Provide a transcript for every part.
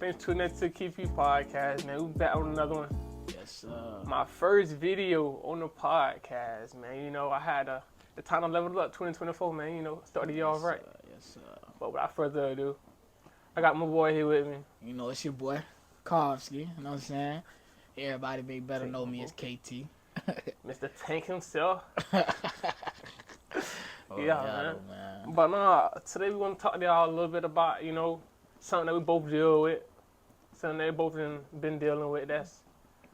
Thanks for tuning in to the Keepit.P podcast, man. We back on another one. Yes, sir. My first video on the podcast, man. You know, I had the time I leveled up 2024, man. You know, started the year off right. Yes, sir. But without further ado, I got my boy here with me. You know, it's your boy, Kovsky. You know what I'm saying? Everybody may better know me as KT. Mr. Tank himself. Oh, Yeah, man. But today we want to talk to y'all a little bit about, you know, something that we both deal with. Something that we both been dealing with that's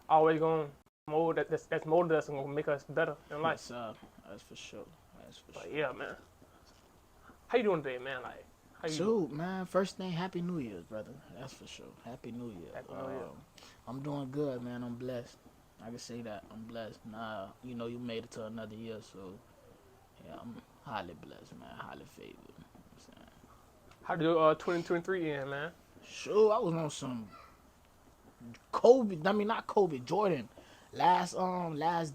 always going to mold that's molded us and going to make us better in life. Yes, sir. That's for sure. But yeah, man. How you doing today, man? Like, how you Shoot, man. First thing, Happy New Year's, brother. That's for sure. Happy New Year. Happy New Year. I'm doing good, man. I'm blessed. I can say that. I'm blessed. Nah, you know, you made it to another year, so yeah, I'm highly blessed, man. Highly favored. You know what I'm saying? How did 2023 end, man? Sure, I was on some not Kobe, Jordan. Last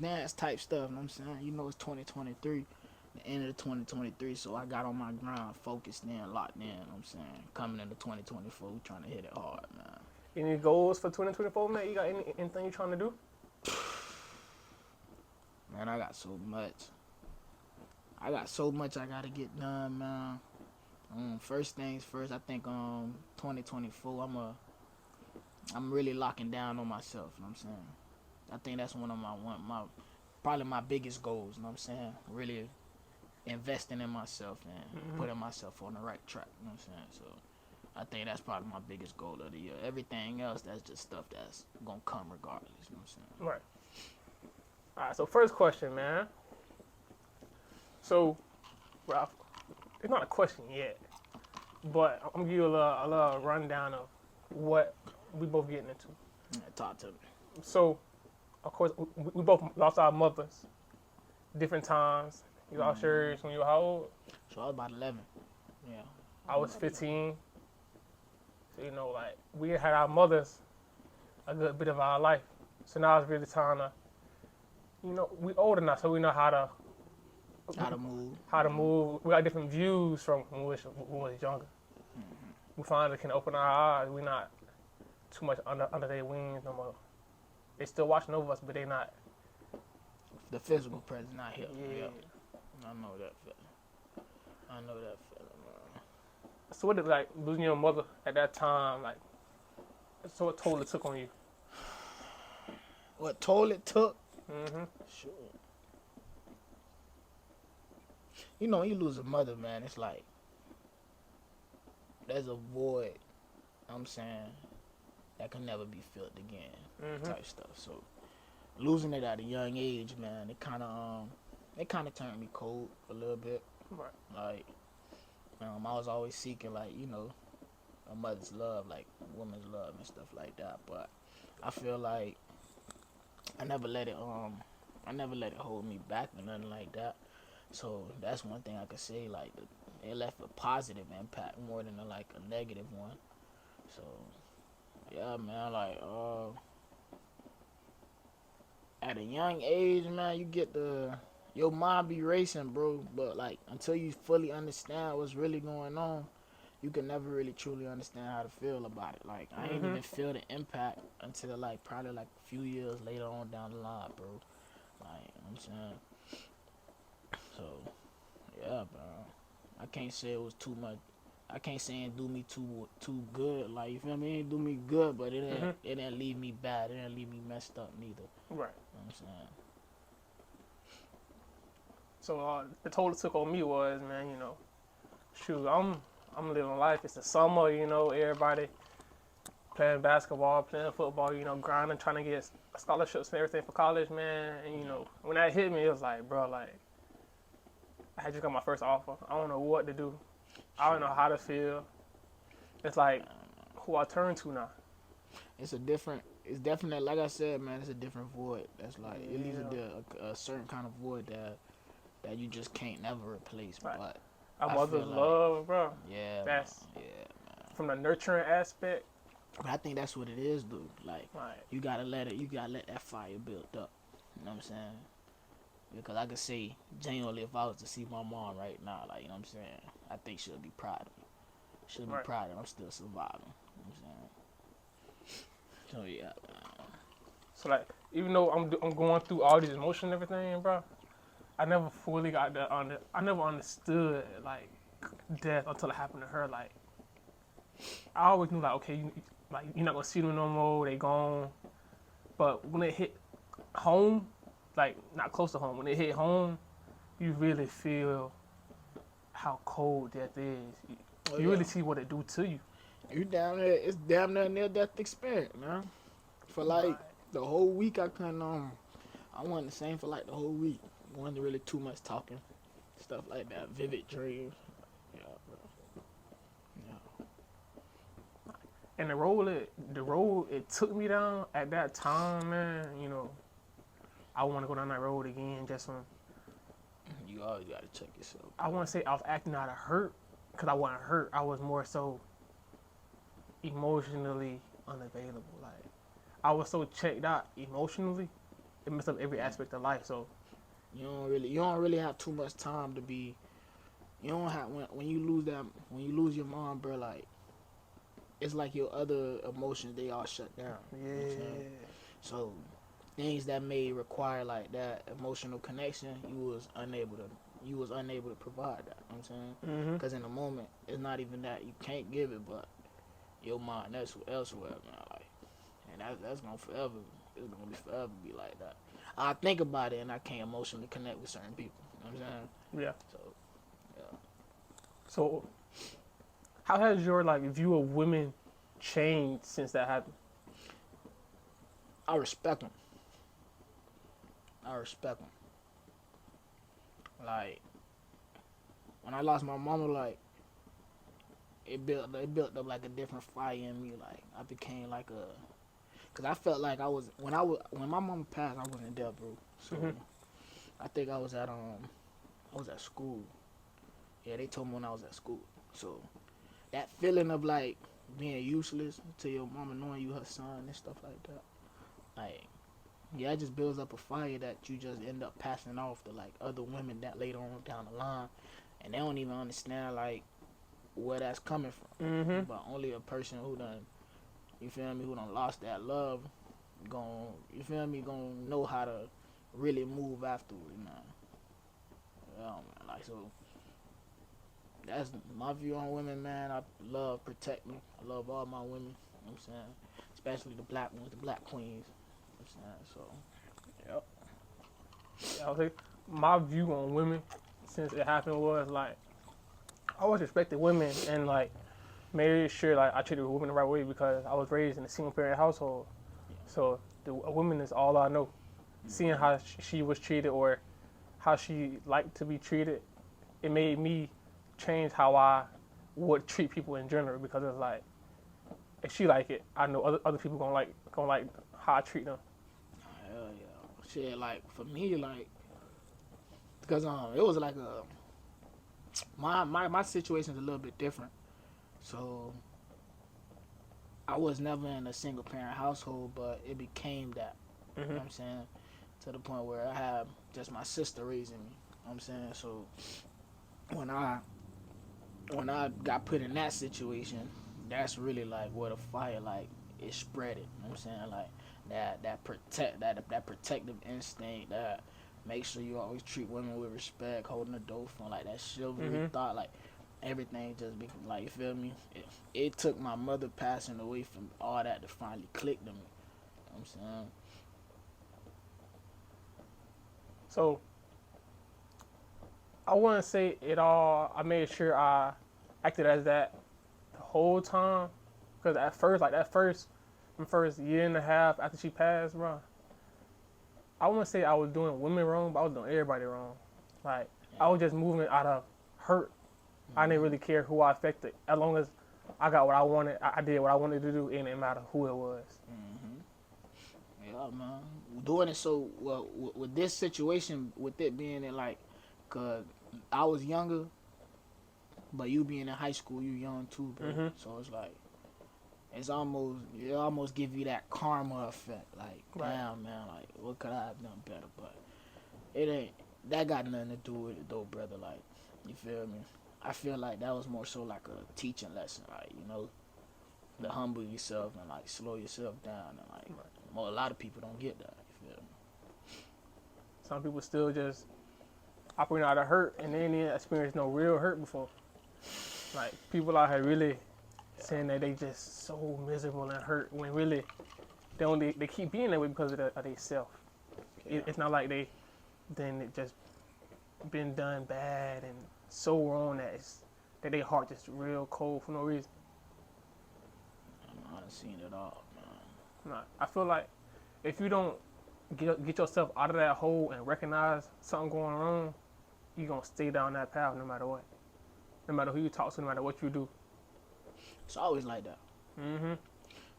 dance type stuff, you know what I'm saying? You know it's 2023, the end of 2023, so I got on my grind, focused in, locked in, you know what I'm saying? Coming into 2024, we trying to hit it hard, man. Any goals for 2024, man? You got anything you trying to do? Man, I got so much. I gotta get done, man. First things first, I think 2024, I'm really locking down on myself, you know what I'm saying? I think that's one of my probably my biggest goals, you know what I'm saying? Really investing in myself and putting myself on the right track, you know what I'm saying? So I think that's probably my biggest goal of the year. Everything else, that's just stuff that's gonna come regardless, you know what I'm saying? Right. All right, so first question, man. So, well, it's not a question yet, but I'm going to give you a little rundown of what we both getting into. Yeah, talk to me. So, of course, we both lost our mothers different times. You lost yours when you were how old? So I was about 11. Yeah. I was 15. So, you know, like, we had our mothers a good bit of our life. So now it's really time to, you know, we older now, so we know how to move. We got different views from when we was younger. We finally can open our eyes. We're not too much under their wings no more. They still watching over us, but they not. The physical presence not here. Yeah. I know that feeling, man. So what did like losing your mother at that time like? So what toll it took on you? What toll it took? Sure. You know, when you lose a mother, man, it's like there's a void, you know what I'm saying, that can never be filled again, type stuff. So losing it at a young age, man, it kind of turned me cold a little bit. Right. Like, I was always seeking, like, you know, a mother's love, like woman's love and stuff like that. But I feel like I never let it hold me back or nothing like that. So that's one thing I could say, like, it left a positive impact more than a negative one. So yeah, man, like at a young age, man, you get your mind be racing, bro, but like until you fully understand what's really going on, you can never really truly understand how to feel about it. Like I ain't even feel the impact until like probably like a few years later on down the line, bro. Like, you know what I'm saying? So yeah, bro. I can't say it was too much. I can't say it do me too good. Like, you feel me? It didn't do me good, but it didn't leave me bad. It didn't leave me messed up neither. Right. You know what I'm saying? So the toll it took on me was, man, you know, shoot, I'm living life. It's the summer, you know, everybody playing basketball, playing football, you know, grinding, trying to get scholarships and everything for college, man. And you know, when that hit me, it was like, bro, like I had just got my first offer. I don't know what to do. I don't know how to feel. It's like who I turn to now. It's definitely, like I said, man, it's a different void. That's like, it leaves a certain kind of void that you just can't never replace. Right. But Our mother's love, bro. Yeah, that's man. From the nurturing aspect. But I think that's what it is, dude. Like, right. you gotta let that fire build up. You know what I'm saying? Because I could say, genuinely, if I was to see my mom right now, like, you know what I'm saying, I think she'll be proud of me. She'll be proud that I'm still surviving. You know what I'm saying? So like, even though I'm going through all these emotions and everything, bro, I never fully got that I never understood like death until it happened to her. Like, I always knew like, okay, like you're not gonna see them no more. They gone. But when it hit home, like not close to home, when it hit home, you really feel how cold death is. Oh You yeah, really see what it do to you. you down there. It's damn near near death experience, man. For like Right. the whole week, I couldn't. I wasn't the same for like the whole week. Wasn't really too much talking, stuff like that. Vivid dreams. Yeah, bro. Yeah. And the road it took me down at that time, man. You know, I want to go down that road again. Just on, You always gotta check yourself, I bro. want to say I was acting out of hurt, cause I wasn't hurt. I was more so emotionally unavailable. Like I was so checked out emotionally, it messed up every aspect of life. So You don't really have too much time to be. You don't have when you lose that when you lose your mom, bro. Like it's like your other emotions they all shut down. You know what I'm saying? yeah, So things that may require like that emotional connection, you was unable to provide that. You know what I'm saying? mhm, Because in the moment, it's not even that you can't give it, but your mind that's elsewhere, man. Like, and that's gonna forever. It's gonna be forever be like that. I think about it and I can't emotionally connect with certain people. You know what I'm saying? yeah. So yeah, So how has your like view of women changed since that happened? I respect them. I respect them. Like when I lost my mama, like it built up like a different fire in me. Like I became like a, cause I felt like when my mama passed, I wasn't there, bro. So Mhm, I think I was at school. Yeah, they told me when I was at school. So that feeling of like being useless to your mama knowing you her son and stuff like that, like yeah, it just builds up a fire that you just end up passing off to like other women that later on down the line, and they don't even understand like where that's coming from. mhm. But only a person who done, you feel me, who done lost that love, gon' you feel me, gonna know how to really move afterward, man. Man, like so. That's my view on women, man. I love protect me. I love all my women. You know what I'm saying? Especially the black ones, the black queens. You know what I'm saying? So, yep. I would say my view on women since it happened was like I always respected women and like made sure like I treated women the right way because I was raised in a single parent household. So a woman is all I know. Seeing how she was treated or how she liked to be treated, it made me change how I would treat people in general because it's like if she like it, I know other people gonna like how I treat them. Hell yeah. Shit, like, for me, like, because it was like my situation's a little bit different. So, I was never in a single parent household, but it became that. You know Mhm. what I'm saying? To the point where I had just my sister raising me. You know what I'm saying? So, when I when I got put in that situation, that's really like where the fire like it spread it. You know what I'm saying? Like that protective instinct that make sure you always treat women with respect, holding the door for like that chivalry Mhm. thought, like everything just be like you feel me? It took my mother passing away from all that to finally click to me. You know what I'm saying? So I wouldn't say it all. I made sure I acted as that the whole time because at first, like the first year and a half after she passed, bro, I wouldn't say I was doing women wrong, but I was doing everybody wrong. Like I was Yeah. just moving out of hurt. I didn't Hmm. really care who I affected. As long as I got what I wanted, I did what I wanted to do. It didn't matter who it was. Hmm. Yeah, man. Doing it so well with this situation, with it being in like, cause I was younger, but you being in high school, you young too, bro. Mhm. So it's like it almost give you that karma effect. Like, Right. damn, man, like what could I have done better? But it ain't that got nothing to do with it though, brother. Like, you feel me? I feel like that was more so like a teaching lesson, like to humble yourself and like slow yourself down and like Right. Well, a lot of people don't get that. You feel me? Some people still just operating out of hurt and they didn't experience no real hurt before. Like people out here really saying that they just so miserable and hurt when really they keep being that way because of they self. Yeah. It's not like it just been done bad and so wrong that their heart just real cold for no reason. I done seen it all, man. Nah, I feel like if you don't get yourself out of that hole and recognize something going wrong, you're gonna stay down that path no matter what. No matter who you talk to, no matter what you do. It's always like that. Mm-hmm.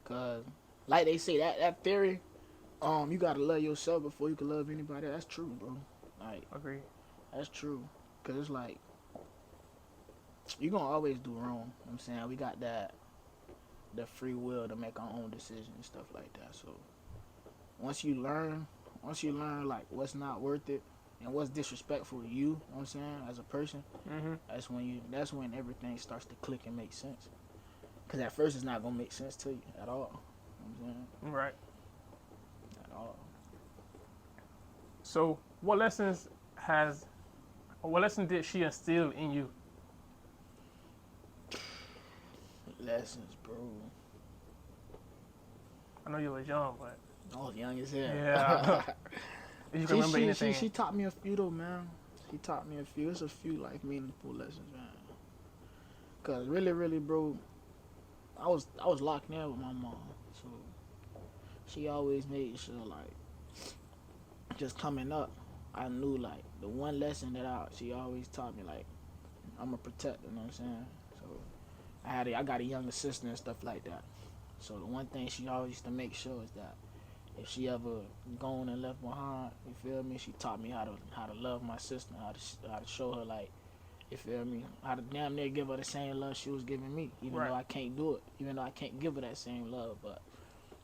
Cause like they say that theory, you gotta love yourself before you can love anybody. That's true, bro. Like Agreed. that's true. Cause it's like you gonna always do wrong. You know what I'm saying? We got the free will to make our own decisions and stuff like that. So once you learn like what's not worth it and what's disrespectful to you know what I'm saying, as a person, Mm-hmm. that's when everything starts to click and make sense. Cause at first it's not gonna make sense to you at all. You know what I'm saying? Right. At all. So, what lessons did she instill in you? Lessons, bro. I know you was young, but I was young as hell. yeah, if you can remember anything. She taught me a few though, man. She taught me a few. It's a few like meaningful lessons, man. Cause really, bro, I was locked in with my mom, so she always made sure like just coming up, I knew like the one lesson that she always taught me, like I'm a protector. You know what I'm saying? So I got a younger sister and stuff like that. So the one thing she always used to make sure is that if she ever gone and left behind, you feel me? She taught me how to love my sister, how to show her like, you feel me? How to damn near give her the same love she was giving me, even Right. though I can't do it, even though I can't give her that same love. But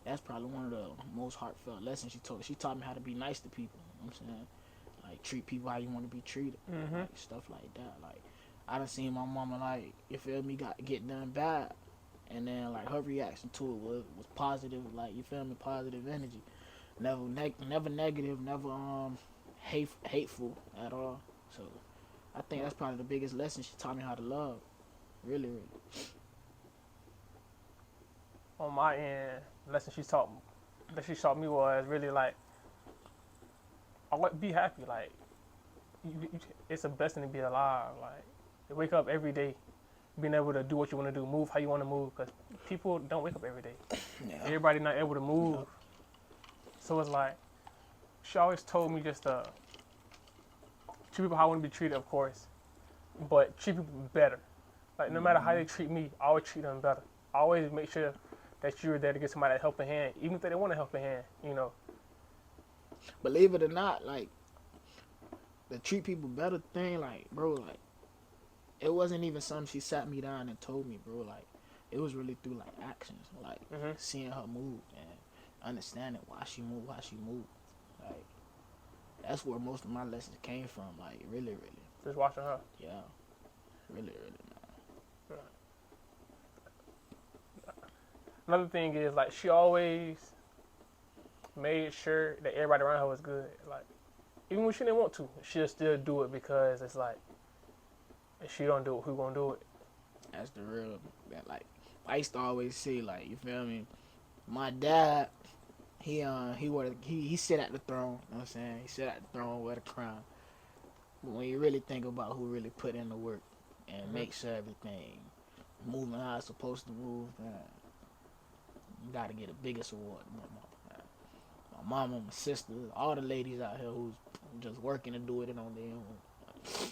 that's probably one of the most heartfelt lessons she taught. She taught me how to be nice to people. You know what I'm saying? Like treat people how you want to be treated, Mm-hmm. like stuff like that. Like I done seen my mama like, you feel me, get done bad. And then like her reaction to it was positive, like you feel me, positive energy, never negative, never hateful at all. So I think that's probably the biggest lesson she taught me how to love, really. On my end, the lesson she taught me was really like, be happy. Like, it's a blessing to be alive. Like, to wake up every day, being able to do what you want to do, move how you want to move, because people don't wake up every day. Yeah. Everybody not able to move. Yeah. So it's like, she always told me just to treat people how I want to be treated, of course, but treat people better. Like, no matter how they treat me, I always treat them better. I always make sure that you're there to get somebody a helping hand, even if they don't want a helping hand, you know. Believe it or not, like the treat people better thing, like bro, like it wasn't even something she sat me down and told me, bro. Like it was really through like actions, like seeing her move and understanding why she moved, how she moved. Like that's where most of my lessons came from. Like really, Just watching her. yeah, really, man. Another thing is, like, she always made sure that everybody around her was good. Like, even when she didn't want to, she'll still do it because it's like, if she don't do it, who gonna do it? That's the real. That like I used to always say, like you feel me. My dad, he sit at the throne. You know what I'm saying? He sit at the throne with a crown. But when you really think about who really put in the work and make sure everything moving how it's supposed to move, man, you gotta get the biggest award. My mama, my sister, all the ladies out here who's just working to do it on their own.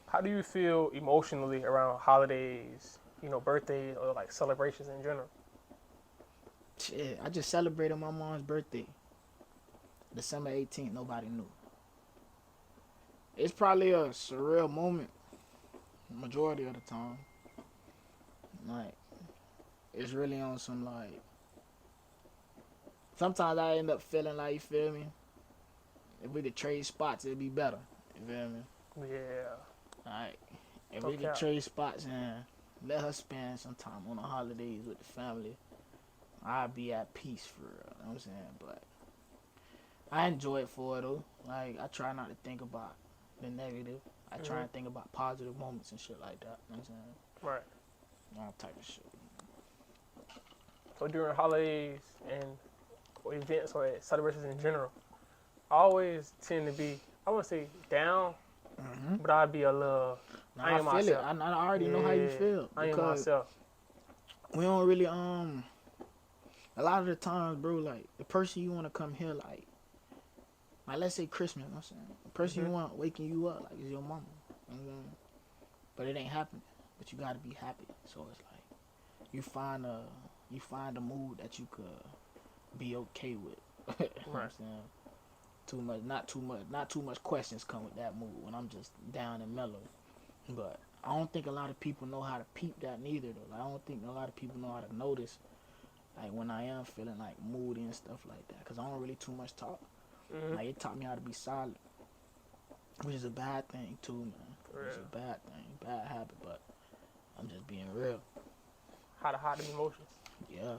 How do you feel emotionally around holidays, you know, birthdays, or like celebrations in general? Shit, I just celebrated my mom's birthday. December 18th, nobody knew. It's probably a surreal moment, majority of the time. Like, it's really on some, like, sometimes I end up feeling like, you feel me, if we could trade spots, it'd be better. You feel me? Yeah. Like, if we could trade spots and let her spend some time on the holidays with the family, I'd be at peace for real. You know what I'm saying? But I enjoy it for it though. Like I try not to think about the negative. I try and think about positive moments and shit like that. You know what I'm saying? Right. All type of shit. So during holidays and or events or celebrations in general, I always tend to be, I wouldn't say down, but I'd be a little. Now, I I am feel myself. it. I already know how you feel. I am Because myself. we don't really a lot of the times, bro, like the person you want to come here, like let's say Christmas, you know what I'm saying, the person you want waking you up, like is your mama, you know what I'm saying? But it ain't happening. But you gotta be happy. So it's like you find a mood that you could be okay with. You know what I'm saying? Not too much questions come with that mood when I'm just down and mellow. But I don't think a lot of people know how to peep that neither though. Like, I don't think a lot of people know how to notice like when I am feeling like moody and stuff like that, cause I don't really too much talk. Like it taught me how to be silent, which is a bad thing too, man. It's a bad thing, bad habit. But I'm just being real. How to hide the emotions. Yeah.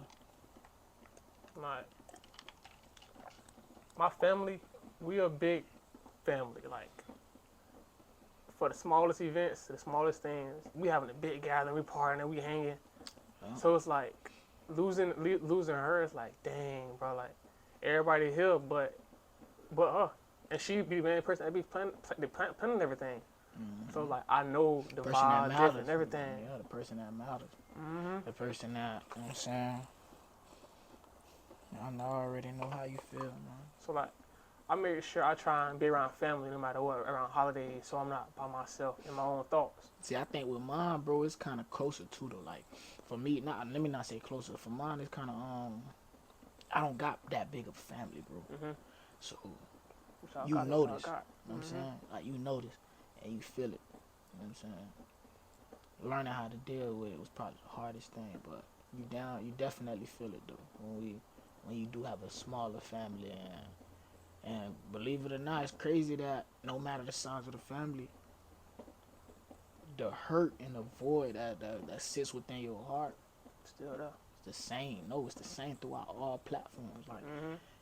Like my family, we a big family. Like for the smallest events, the smallest things, we having a big gathering, we partying, we hanging. Yeah. So it's like losing her is like, dang, bro. Like everybody here, but her, and she be the main person that be planning everything. So like I know the vibe, different, and everything. Yeah, the person that matters. The person that, you know what I'm saying? I already know how you feel, man. So like I make sure I try and be around family no matter what, around holidays, so I'm not by myself in my own thoughts. See, I think with mine, bro, it's kind of closer too, though. Like, for me, let me not say closer. For mine, it's kind of, I don't got that big of a family, bro. So, you notice, you know what I'm saying? Like, you notice, and you feel it, you know what I'm saying? Learning how to deal with it was probably the hardest thing, but you definitely feel it, though, when you do have a smaller family. And believe it or not, it's crazy that no matter the size of the family, the hurt and the void that sits within your heart, still there. It's the same. No, it's the same throughout all platforms. Like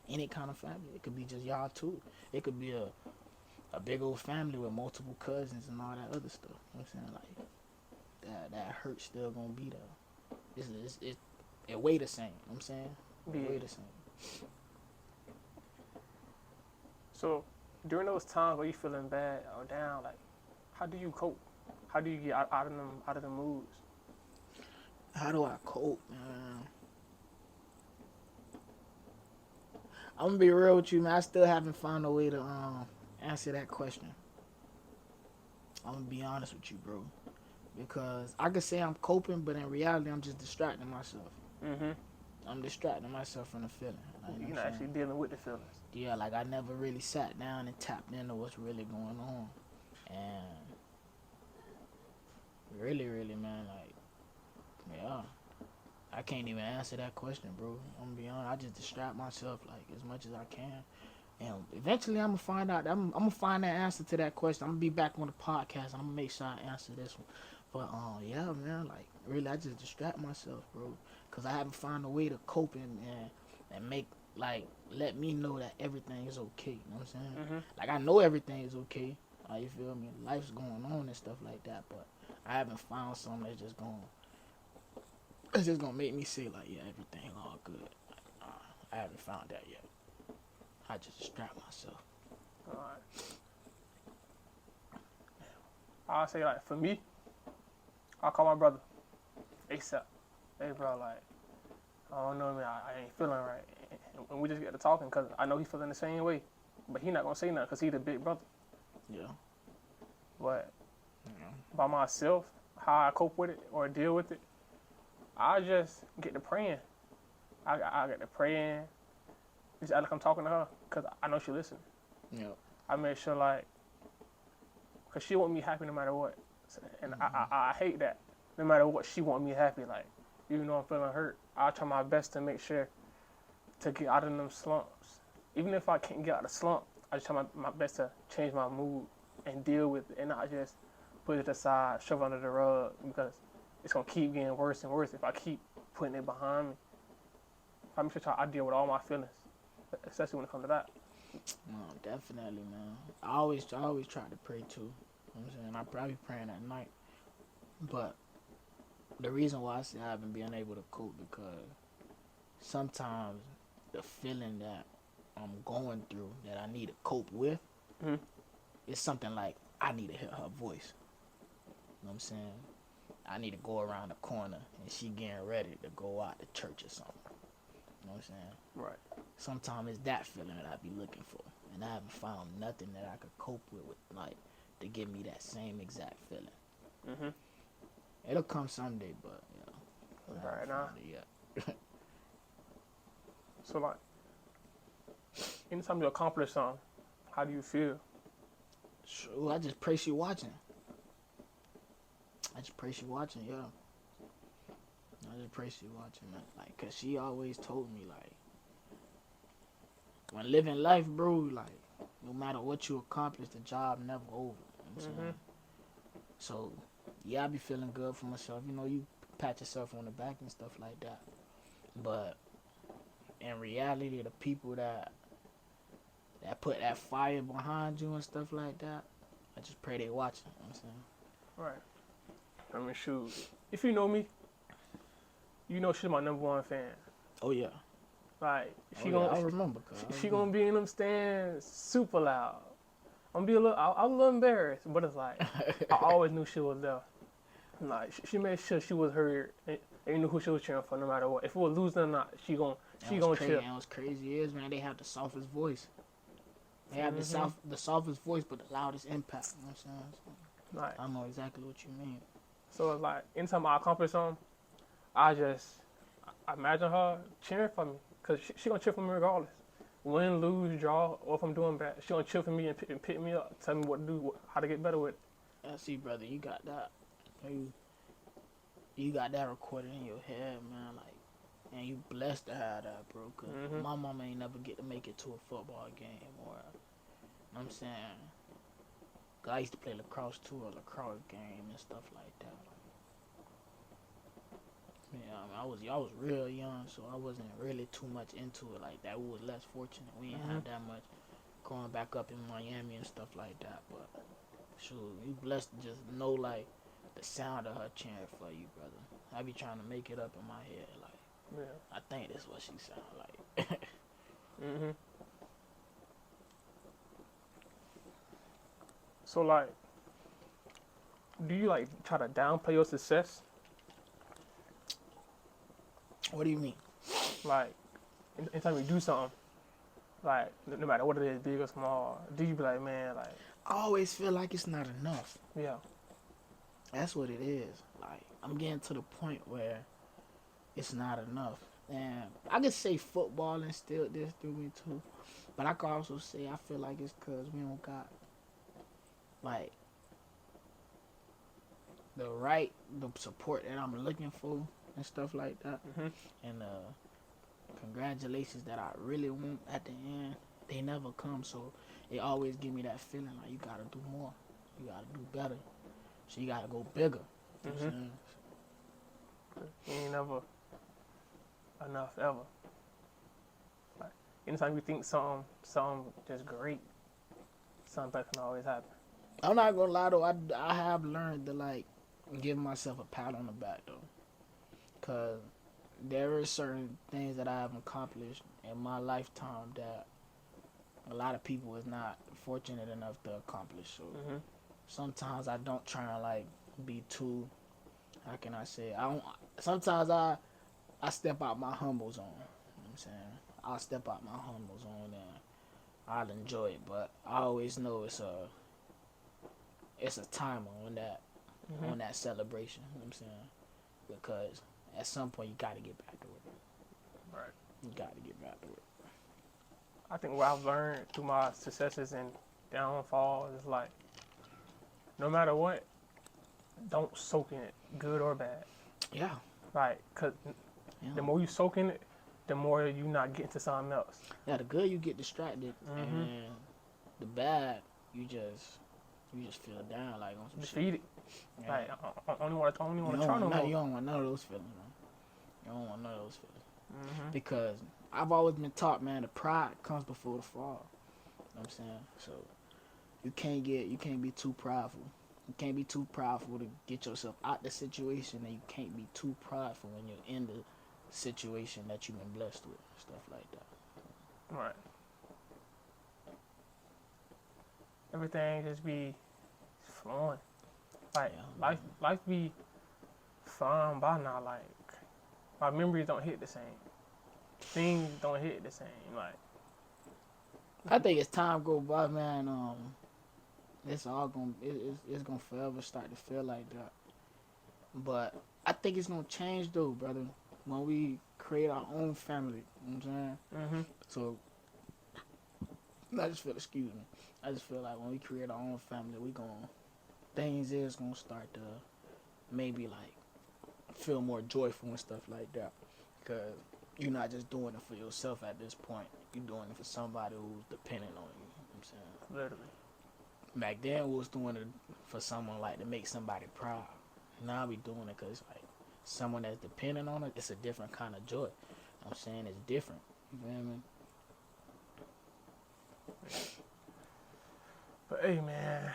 any kind of family. It could be just y'all too. It could be a big old family with multiple cousins and all that other stuff. You know what I'm saying? Like that hurt still gonna be there. It weigh the same. You know what I'm saying? It weigh the same. So, during those times where you feeling bad or down, like, how do you cope? How do you get out of the moods? How do I cope, man? I'm gonna be real with you, man. I still haven't found a way to answer that question. I'm gonna be honest with you, bro, because I could say I'm coping, but in reality, I'm just distracting myself. I'm distracting myself from the feeling. Like, you're not actually dealing with the feelings. Yeah, like I never really sat down and tapped into what's really going on. And really, man, like, yeah, I can't even answer that question, bro. I'm gonna be honest, I just distract myself like as much as I can. And eventually I'm gonna find out, I'm gonna find that answer to that question. I'm gonna be back on the podcast and I'm gonna make sure I answer this one. But yeah, man, like really I just distract myself, bro. Cause I haven't found a way to cope and make, like, let me know that everything is okay. You know what I'm saying? Like, I know everything is okay. You feel me? Life's going on and stuff like that. But I haven't found something that's just gonna make me say, like, yeah, everything all good. Like, I haven't found that yet. I just distract myself. Alright. I'll say, like, for me, I'll call my brother ASAP. Hey, bro, like, I don't know, man, I ain't feeling right. And we just get to talking because I know he's feeling the same way. But he not going to say nothing because he's the big brother. Yeah. But by myself, how I cope with it or deal with it, I just get to praying. I get to praying, just act like I'm talking to her because I know she listening. Yeah. I make sure, like, because she want me happy no matter what. And I hate that. No matter what, she want me happy. Like, even though I'm feeling hurt, I try my best to make sure to get out of them slumps. Even if I can't get out of the slump, I just try my best to change my mood and deal with it and not just put it aside, shove it under the rug, because it's going to keep getting worse and worse if I keep putting it behind me. I make sure I deal with all my feelings, especially when it comes to that. No, definitely, man. I always try to pray too. You know what I'm saying? I probably praying at night. But the reason why I say I haven't been able to cope because sometimes the feeling that I'm going through that I need to cope with Mm-hmm. is something like I need to hear her voice. You know what I'm saying? I need to go around the corner and she getting ready to go out to church or something. You know what I'm saying? Right. Sometimes it's that feeling that I be looking for. And I haven't found nothing that I could cope with like to give me that same exact feeling. Mm-hmm. It'll come someday, but you know, I Right haven't now. found it yet. So like, anytime you accomplish something, how do you feel? So I just pray she watching. I just pray she watching, yeah. I just pray she watching, man. Like, cause she always told me, like, when living life, bro, like, no matter what you accomplish, the job never over. You know what I'm saying? So, yeah, I be feeling good for myself. You know, you pat yourself on the back and stuff like that. But in reality, the people that put that fire behind you and stuff like that, I just pray they watching. You know what I'm saying? Right. I mean, shoot. If you know me, you know she's my #1 fan. Oh yeah. Like Oh, yeah. I remember. She gonna be in them stands super loud. I'm be a little, I was a little embarrassed, but it's like I always knew she was there. Like she made sure she was heard, and you knew who she was cheering for, no matter what. If it was losing or not, she gonna cheer. And what's crazy is, man, they have the softest voice. They have Mm-hmm. the softest voice, but the loudest impact. You know what I'm saying? So, Like I know exactly what you mean. so, it's like anytime I accomplish something, I imagine her cheering for me, cause she gonna cheer for me regardless. Win, lose, draw, or if I'm doing bad, she gonna cheer for me and pick me up, tell me what to do, how to get better with it. I see, brother. You got that. You got that recorded in your head, man. Like, and you blessed to have that, bro. Cause my mama ain't never get to make it to a football game or, you know what I'm saying? Cause I used to play lacrosse too, a lacrosse game and stuff like that. Yeah, I was real young, so I wasn't really too much into it like that. We was less fortunate. We didn't have that much growing back up in Miami and stuff like that. But shoot, you blessed to just know like the sound of her cheering for you, brother. I be trying to make it up in my head, like Yeah. I think that's what she sound like. Mhm. So like, do you like try to downplay your success? What do you mean? Like, anytime you do something, like no matter what it is, big or small, do you be like, man, like, I always feel like it's not enough. yeah, That's what it is. Like I'm getting to the point where it's not enough. And I could say football instilled this through me too. But I could also say I feel like it's because we don't got like the support that I'm looking for and stuff like that. And congratulations that I really want at the end, they never come. So it always give me that feeling like you gotta do more, you gotta do better, so you gotta go bigger. You know what I'm saying? you ain't never enough ever. Like, anytime you think something just great, something better can always happen. I'm not gonna lie though, I have learned to like give myself a pat on the back though, cause there are certain things that I have accomplished in my lifetime that a lot of people is not fortunate enough to accomplish. So sometimes I don't try to like be too, how can I say, I don't, sometimes I step out my humble zone. You know what I'm saying? I'll step out my humble zone and I'll enjoy it, but I always know it's a timer on that celebration. You know what I'm saying? Because at some point you gotta get back to it. Right. You gotta get back to it. I think what I've learned through my successes and downfalls is like, no matter what, don't soak in it, good or bad. Yeah. Like, cause the more you soak in it, the more you not get into something else. Yeah, the good you get distracted, and the bad you just feel down like on some Defeated. shit. Yeah. Like, I only want to try no more. You don't want none of those feelings, man. You don't want none of those feelings. Because I've always been taught, man, the pride comes before the fall. You know what I'm saying? So you can't be too prideful. You can't be too prideful to get yourself out the situation, and you can't be too prideful when you're in the situation that you've been blessed with, stuff like that. Right. Everything just be flowing. Like life be fine by now. Like my memories don't hit the same. Things don't hit the same. Like I think as time go by, man, it's all it's gonna forever start to feel like that. But I think it's gonna change though, brother, when we create our own family. You know what I'm saying? So I just feel like when we create our own family, things is gonna start to maybe like feel more joyful and stuff like that. Because you're not just doing it for yourself at this point. You're doing it for somebody who's dependent on you. You know what I'm saying? literally. Back then, we was doing it for someone like to make somebody proud. Now we doing it because like someone that's dependent on it. It's a different kind of joy. You know what I'm saying? It's different. You feel me? But hey, man,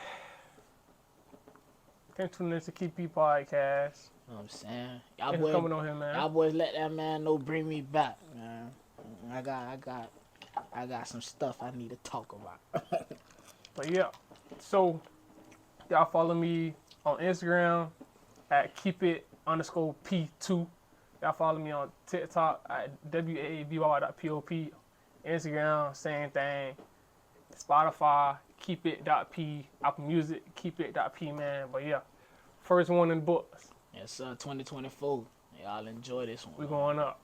can't tune in to Keepit podcast. You know what I'm saying? Thanks for coming on here, man. Y'all boys let that man know, bring me back, man. I got some stuff I need to talk about. But yeah, so y'all follow me on Instagram at Keepit_P2. Y'all follow me on TikTok at WAABY.POP. Instagram, same thing. Spotify, Keepit.P. Apple Music, Keepit.P, man. But yeah, first one in the books. Yes, sir. 2024. Y'all enjoy this one. We going up.